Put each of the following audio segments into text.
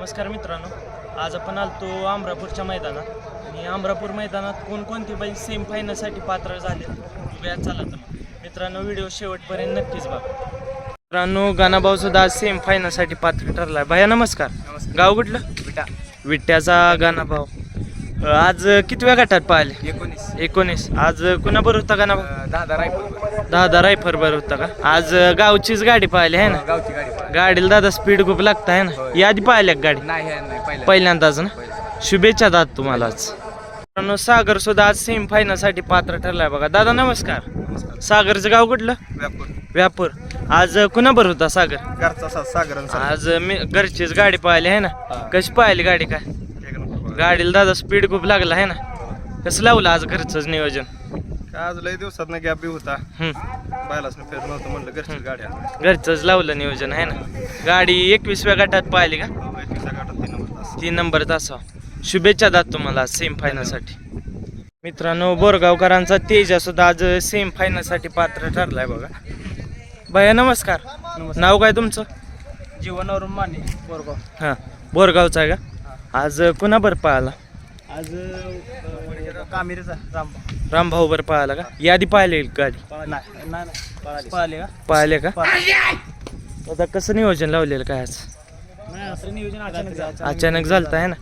नमस्कार मित्रांनो, आज आपण आलतो अमरापूरच्या मैदानात आणि अमरापूर मैदानात कोणकोणती बैल सेम फायनलसाठी पात्र झाले बघूया. चला तर मित्रांनो, व्हिडिओ शेवटपर्यंत नक्कीच बघा. मित्रांनो, गाणाभाऊ सुद्धा आज सेम फायनलसाठी पात्र ठरलाय. भैया नमस्कार. गाव कुठलं? विट्याचा गाणाभाऊ. आज कितव्या गटात पाहिले? 19. आज कुणाबरोबर होता गाणाभाऊ? 10 रायफर बरोबर होता का? आज गावचीच गाडी पाहिली आहे ना? गावची गाडी गाडीला दादा स्पीड खूप लागत आहे ना? यादी पाहिल्या गाडी? नाही पहिल्यांदाच ना? शुभेच्छा दादा तुम्हाला. आज सागर सुद्धा आज सेम फायनल साठी पात्र ठरलाय बघा. दादा नमस्कार. सागरचं गाव कुठलं? व्यापूर. आज कुणाबरोबर होता सागर? सागर. आज मी घरचीच गाडी पाहिली आहे ना? कशी पाहिली गाडी? काय गाडीला दादा स्पीड खूप लागला आहे ना? कसं लावलं आज घरचंच नियोजन? आज लय दिवसात गॅप बी होता. पाहिलाच ना, फिरत नव्हतं म्हणलं घरचीच गाडी आहे. घरचंच लावलं नियोजन आहे ना? गाडी 21व्या गटात पाहिली का? 21व्या गटात 3 नंबर तास. शुभेच्छा दादा तुम्हाला सेम फायनल साठी. मित्रांनो, बोरगावकरांचा तेजा सुद्धा आज सेम फायनल साठी पात्र ठरलाय बघा. भैया नमस्कार. नाव काय तुमचं? जीवनावरून माने, बोरगाव. हां, बोरगावचा आहे का? आज कुणाबर पाहिला? आज कामेरीचा रामभाऊ बर पाहिला का? यादी पाहिले गाडी? पाहिले का? आता कसं नियोजन लावलेलं काय आज? अचानक झालं आहे ना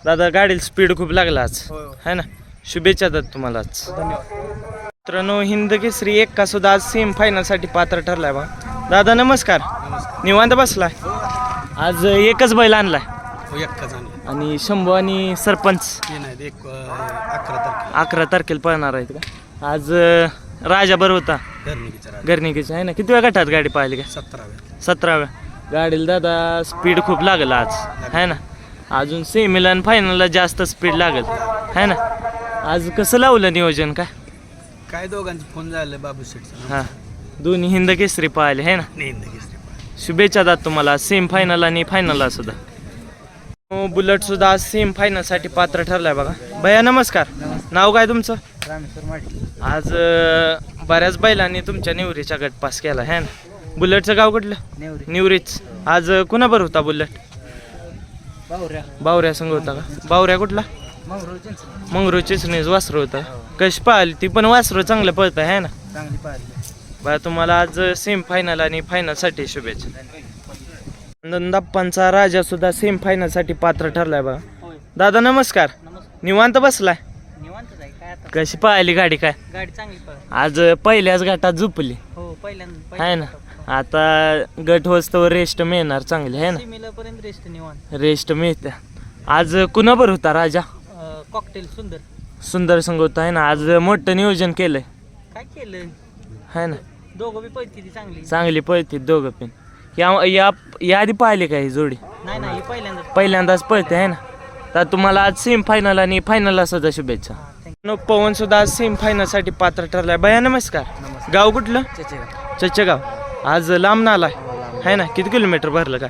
दादा? गाडीला स्पीड खूप लागला आज है ना? शुभेच्छा दादा तुम्हाला आज. मित्रांनो, हिंद केसरी एक्का सुद्धा आज सेम फायनल साठी पात्र ठरलाय बा. दादा नमस्कार. निवांत बसलाय? आज एकच बैल आणलाय आणि शंभू आणि सरपंच 11 तारखेला पळणार आहेत का? आज राजा बरोबर होता गर्णिकीचा आहे ना? किती वेळ गटात गाडी पाहिली का? 17व्या. गाडीला दादा स्पीड खूप लागल आज है ना? अजून सेमीला आणि फायनलला जास्त स्पीड लागल है ना? आज कसं लावलं नियोजन? काय दोघांचे फोन झाले बाबू शेठ. हां, दोन्ही हिंद केसरी पाहिले है ना? शुभेच्छा दादा तुम्हाला सेम फायनल आणि फायनलला सुद्धा. बुलेट सुद्धा आज सेम फायनल साठी पात्र ठरलाय बघा. भैया नमस्कार. नाव काय तुमचं? रामेश्वर माडी. आज बऱ्याच बैलांनी तुमच्या निवरीचा गट पास केला है ना? बुलेटचं गाव कुठलं? निवरीच. आज कुणाबर होता बुलेट? बावऱ्या संघ होता का? बावऱ्या कुठला? मंगरूचीच नाही, वासरू होता. कशी पाहिली ती? पण वासरू चांगलं पळतं है ना? बघा, तुम्हाला आज सेम फायनल आणि फायनल साठी शुभेच्छा. नंदाप्पांचा राजा सुद्धा सेम फायनल साठी पात्र ठरलाय बघा. दादा नमस्कार. निवांत बसलाय? कशी पाहिली गाडी? काय गाडी चांगली आज पहिल्याच गटात झोपली आहे ना? आता गट होस्तवर रेस्ट मिळणार चांगली आहे ना? रेस्ट मिळते. आज कुणाबर होता राजा? कॉकटेल सुंदर संघ होता आहे ना? आज मोठं नियोजन केलंय काय केलं है ना? दोघं बी पळती चांगली पळते दोघं पण. या आधी पाहिले का ही जोडी? नाही पहिल्यांदाच पळते आहे ना? तर तुम्हाला आज सेम फायनल आणि फायनलला सुद्धा शुभेच्छा. पवन सुद्धा आज सेम फायनल साठी पात्र ठरलाय. भैया नमस्कार. गाव कुठलं? चचेगाव. आज लांब ना आलाय है ना? किती किलोमीटर भरलं काय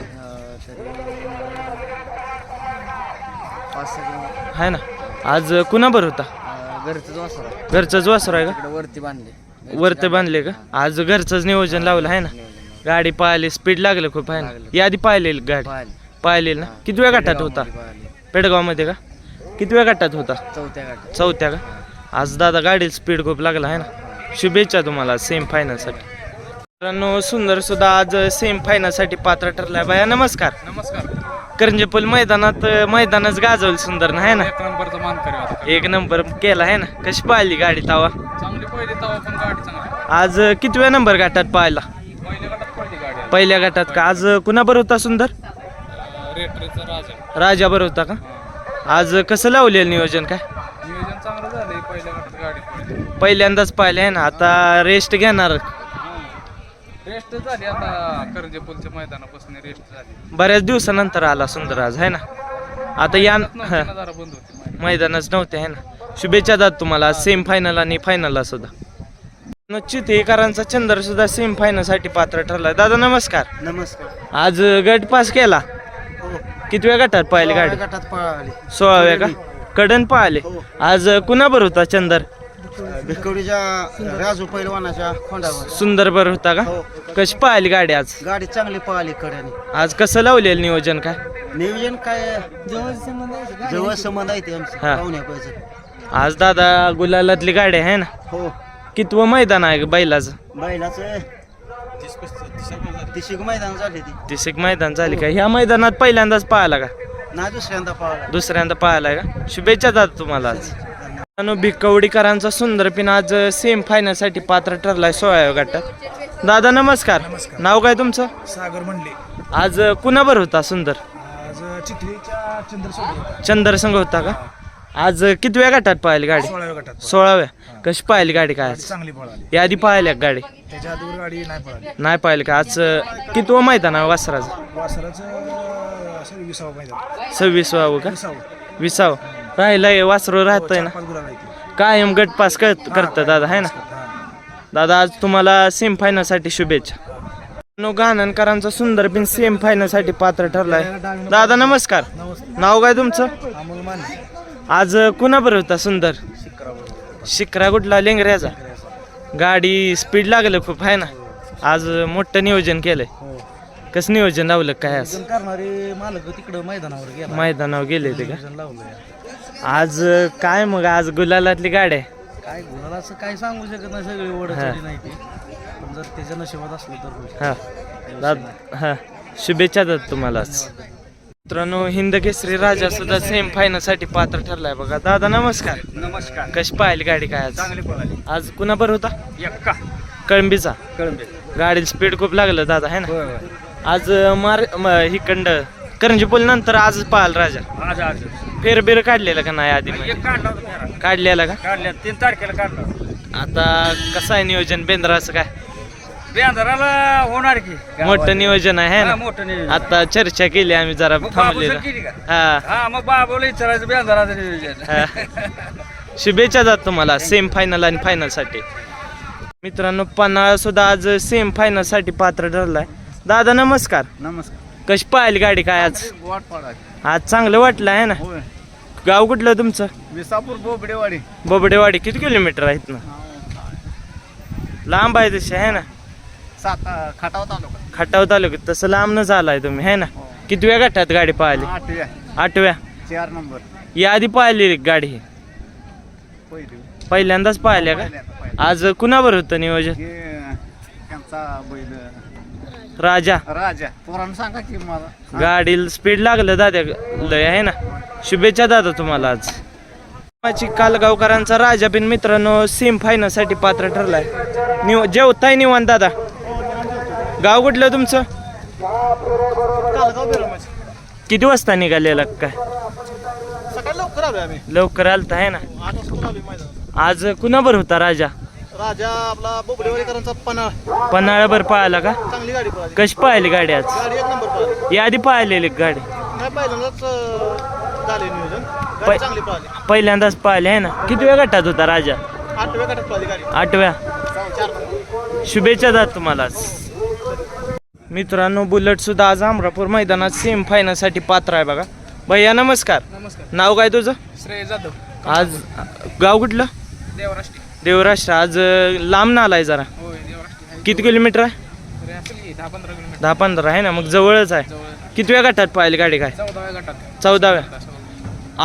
है ना? आज कुणाबर होता? घरचंच वासर आहे का? वरती बांधले का? आज घरचंच नियोजन लावलं आहे ना? गाडी पाहिली, स्पीड लागलं खूप आहे ना? यादी पाहिलेली गाडी पाहिलेली ना? किती वेळ गटात होता? पेडगाव मध्ये का? किती वेळ गटात होता? चौथ्या का? आज दादा गाडीला स्पीड खूप लागला आहे ना? शुभेच्छा तुम्हाला सेम फायनल साठी. मित्रांनो, सुंदर सुद्धा आज सेम फायनल साठी पात्र ठरलाय. भैया नमस्कार. करंजेपूल मैदानच गाजवलं सुंदर ना है ना? 1 नंबरचा मान करा. 1 नंबर केला आहे ना? कशी पाहिली गाडी तावा? चांगली पहिली तावा, पण गाडी चांगली. आज कितव्या नंबर गटात पाहिला? पहिल्या गटात का? आज कुणाबर होता सुंदर? राजा बरोबर होता का? आज कसं लावलेलं नियोजन? काय नियोजन चांगलं झालंय. पहिल्या गटात गाडी पहिल्यांदाच पाहिले आहे ना? आता रेस्ट घेणार? रेस्ट झाली आता. करंजेपूलच्या मैदानापासून रेस्ट झाली. बऱ्याच दिवसानंतर आला सुंदर आज है ना? आता या जरा बंद होती मैदानच नव्हते है ना? शुभेच्छा दादा तुम्हाला सेम फायनल आणि फायनलला सुद्धा. चितेकरांचा चंद्र सुद्धा सेम फायनल साठी पात्र ठरलाय. दादा नमस्कार. आज गट पास केला? किती वेळ गटात पाहिले गाडी? 16व्या का? कडन पाहिले. आज कुणाबर होता चंद्र? राजू पैलवानाच्या खोंडावर सुंदर बर होता का? कशी पाहिली गाडी आज? गाडी चांगली पळाली कड्याने. आज कसं लावलेलं नियोजन काय? नियोजन काय जवळ संबंध आहे ते आमचं हा. पाहुण्याचं. आज दादा गुलालातली गाडी आहे ना, हो कितवं मैदान आहे बैलाचं? बैलाचं तिशिक मैदान झाले ती तिसक मैदान झाली का? ह्या मैदानात पहिल्यांदाच पाहिला का? नाही दुसऱ्यांदा पावला. दुसऱ्यांदा पाहिलाय का? शुभेच्छा दादा तुम्हाला आज. भिकवडीकरांचा सुंदर पिन आज सेम फायनल साठी पात्र ठरलाय 16व्या गटात. दादा नमस्कार. नाव काय तुमचं? सागर म्हणले आज कुणाबर होता सुंदर? आज चिखलीच्या चंद्रसोबत चंदर संघ होता का? आज कितव्या गटात पाहिली गाडी? 16व्या गटात 16व्या. कशी पाहिली गाडी काय आज? चांगली पळाली. याआधी पाहिल्या का गाडी? त्याच्या आधीवर गाडी नाही पळाली. नाही पाहिली का? आज कितवं मैदान आहे वासराचं? वासराचं असं 20वा मैदान 26वावं का? 20वा 20वावं राहिलंय वासरू राहतंय ना, 4-5 गुलाल आहे ती. कायम गटपास करतं दादा आहे ना. दादा आज तुम्हाला सेम फायनल साठी शुभेच्छा. गाणनकरांचा सुंदर बिन सेम फायनल साठी पात्र ठरलाय. दादा नमस्कार. नाव काय तुमचं? अमोल माने आज कुणाबर होता सुंदर? शिकरा कुठला? लेंगऱ्याचा. गाडी स्पीड लागलं खूप आहे ना. आज मोठं नियोजन केलंय. कसं नियोजन लावलं काय आज? करणारे मालक तिकडं मैदानावर गेला मैदानावर गेले ते का? लावलं. आज काय मग आज गुलालातली गाडी आहे. काय गुलाल असं काय सांगू शकत नाही, सगळी ओढायची नाही ती. पण जर त्याच्या नशिबात असलं तर होईल. हा दादा हा शुभेच्छा दादा तुम्हाला आज. मित्रांनो हिंद केसरी राजा सुद्धा सेम फायनल साठी पात्र ठरलाय बघा. दादा नमस्कार. नमस्कार. कशी पाहिली गाडी काय आज? चांगली पळाली. आज कुणाबर होता? एक्का कळंबीचा. कळंबे. गाडीला स्पीड खूप लागलं दादा आहे ना. आज हिकंड करंजी पूल नंतर आज पाहाल राजा. आज आज फेरबीर काढलेला का नाही आधी? एक काढला होता फेरा. काढलेला का? काढल्या 3 तारखेला काढला. आता कसं आहे नियोजन बेंद्राचं काय? बेंदराला होणार की मोठं नियोजन आहे है हा, ना. मोठं नियोजन. आता चर्चा केली आम्ही जरा मग बाबूचं थांबलेलं. केली का? हा हा मग बाबूला विचारायचं बेंदराचं नियोजन. हा. शुभेच्छा जात तुम्हाला सेम फायनल आणि फायनल साठी. मित्रांनो पन्हाळा सुद्धा आज सेम फायनल साठी पात्र ठरलाय. दादा नमस्कार. नमस्कार. कशी पाहिली गाडी काय आज? वाट पळाली. आज चांगलं वाटलं आहे ना. होय. गाव कुठलं तुमचं? विसापूर बोबडेवाडी. बोबडेवाडी. किती किलोमीटर आहेत ना? लांब आहे तशी आहे ना. 7 खटाव तालुका. खटाव तालुक्यात तसं लांब न झालाय तुम्ही है ना. कितव्या गटात गाडी पाहिली? 8व्या 8व्या. 4 नंबर. याआधी पाहिली गाडी ही? पहिली पहिल्यांदाच पाहिल्या का? आज कुणाबर होतं नियोजन? त्यांचा बैल राजा. राजा. पोरांना सांगा की मला. गाडीला स्पीड लागलं दादा लय आहे ना. शुभेच्छा दादा तुम्हाला आज. कालगावकरांचा राजा बिन मित्रांनो सेम फायनल साठी पात्र ठरलाय. जेवताय निवांत दादा. गाव कुठलं तुमचं? किती वाजता निघालेला काय? सकाळी लवकर आलोय आम्ही. लवकर आलता आहे ना. 8 वाजता आलोय मैदान. आज कुणाबर होता राजा? राजा आपला बोबडेवाडीकरांचा पन्हाळाभर पाहिला का? चांगली गाडी पळाली. कशी पाहिली गाडी आज? गाडी 1 नंबर पळाली. याआधी पाहिलेली गाडी? नाही पहिल्यांदाच झाले नियोजन. पै- गाडी चांगली पळाली. पहिल्यांदाच पाहिले आहे ना. कितव्या गटात होता राजा? 8व्या गटात पळाली गाडी. 8व्या. 4 नंबर. शुभेच्छा दात तुम्हाला आज. मित्रांनो बुलेट सुद्धा आज अमरापूर मैदानात सेम फायनल साठी पात्र आहे बघा. भैया नमस्कार. नमस्कार. नाव काय तुझं? श्रेय जाधव. आज गाव कुठलं? देवराष्ट्री. देवराष्ट्र. आज लांब ना आलाय जरा. होय देवराष्ट्री. किती किलोमीटर आहे? 10-15 किलोमीटर. 10-15 आहे ना. मग जवळच आहे. कितव्या गटात पाहिली गाडी काय? 14व्या गटात. 14व्या.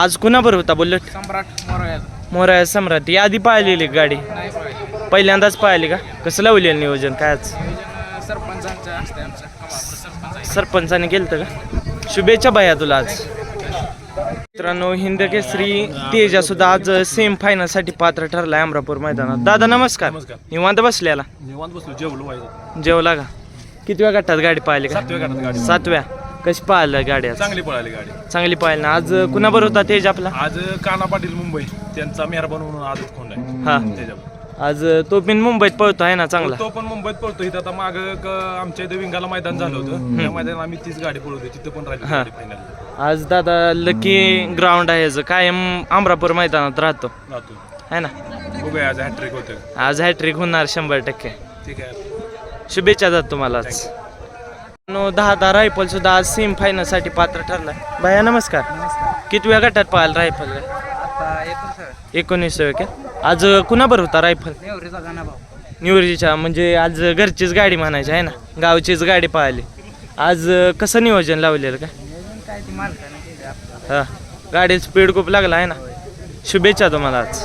आज कुणाबर होता बुलेट? सम्राट मोरयाचा. मोराया सम्राट. याआधी पाहिलेली गाडी? नाही पळाली. पहिल्यांदाच पाहिली का? कसं लावलेलं नियोजन काय आज? सरपंचांचं असते आमचं. सरपंच. सरपंचाने केलं का? शुभेच्छा भैया तुला आज. मित्रांनो हिंद केसरी तेजा सुद्धा आज सेम फायनल साठी पात्र ठरलाय अमरापूर मैदानात. दादा नमस्कार. निवांत बसलेला? निवांत बसलो. जेवलो व्हायचं. जेवला का? कितव्या गटात गाडी पाहिली का? 7व्या गटात गाडी 7व्या. कशी पाहिली गाडी आज? चांगली पळाली गाडी. चांगली पाहिली ना. आज कुणाबर होता तेज आपला? आज काना पाटील मुंबई त्यांचा मेहरबान म्हणून आजच खोंड आहे हा. त्याच्यावर. आज तो बिन मुंबईत पळतो आहे ना चांगला. तो पण मुंबईत पळतो. इथं आता माग आमच्या इथं विंगाला मैदान झालं होतं. त्या मैदानात आम्ही तीच गाडी पळवतो. तिथं पण राहिली हा. गाडी फायनल. आज दादा लकी ग्राउंड आहे याचं. कायम अमरापूर मैदानात राहतो राहतो. है ना. बघूया आज हॅट्रिक होतं. आज हॅट्रिक होणार 100%. ठीक आहे. शुभेच्छा दादा तुम्हाला आज. 10 रायफल सुद्धा आज सेम फायनल साठी पात्र ठरलाय. भैया नमस्कार. कितव्या गटात पाहाल रायफल? आता 19व्या का? आज कुणाबर होता रायफल? नेवरीचा गाणा भाऊ. निवृत्तीच्या म्हणजे आज घरचीच गाडी म्हणायची आहे ना. गावचीच गाडी पाहिली. आज कसं नियोजन लावलेलं का? नियोजन काय काय ती मालकाने केली आपल्याला. हा गाडीचा स्पीड खूप लागला आहे ना. शुभेच्छा तुम्हाला आज.